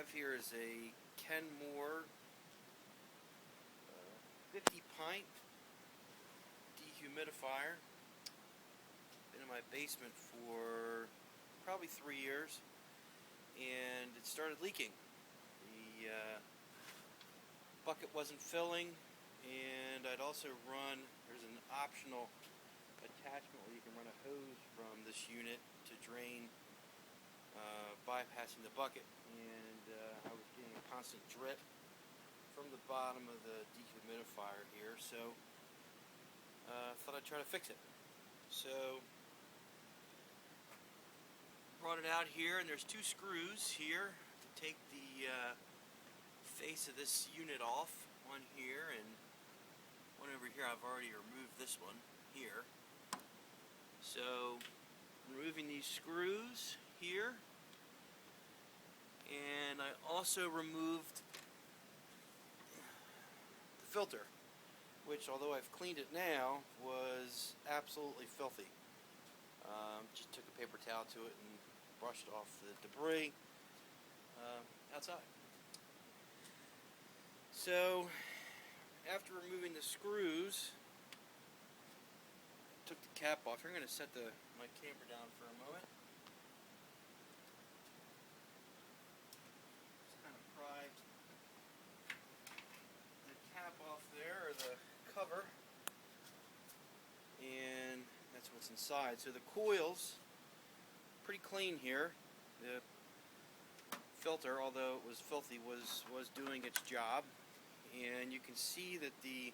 have here is a Kenmore 50 pint dehumidifier. Been in my basement for probably 3 years, and it started leaking. The bucket wasn't filling, and I'd also run, there's an optional attachment where you can run a hose from this unit to drain, bypassing the bucket, and I was getting a constant drip from the bottom of the dehumidifier here, so I thought I'd try to fix it. So brought it out here, and there's 2 screws here to take the face of this unit off. One here and one over here. I've already removed this one here. So removing these screws here, and I also removed the filter, which, although I've cleaned it now, was absolutely filthy. Just took a paper towel to it and brushed off the debris outside. So after removing the screws, took the cap off. I'm going to set my camera down for a moment. Just kind of pry the cap off there, or the cover, and that's what's inside. So the coils, pretty clean here. The filter, although it was filthy, was doing its job, and you can see that the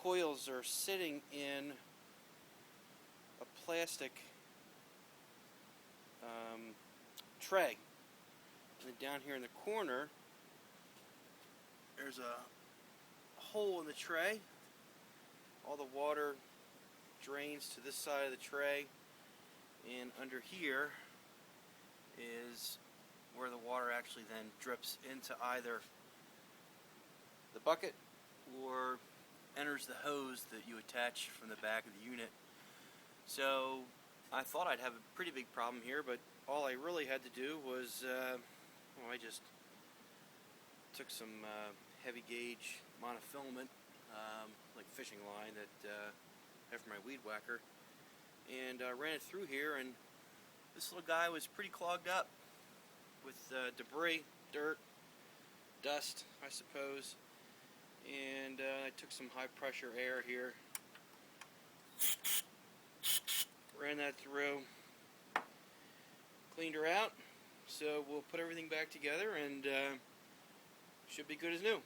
coils are sitting in a plastic tray. And then down here in the corner, there's a hole in the tray. All the water drains to this side of the tray, and under here is where the water actually then drips into either the bucket or enters the hose that you attach from the back of the unit. So I thought I'd have a pretty big problem here, but all I really had to do was, I just took some heavy gauge monofilament, like fishing line that I have for my weed whacker, and ran it through here, and this little guy was pretty clogged up with debris, dirt, dust, I suppose. And I took some high pressure air here, ran that through, cleaned her out. So we'll put everything back together, and should be good as new.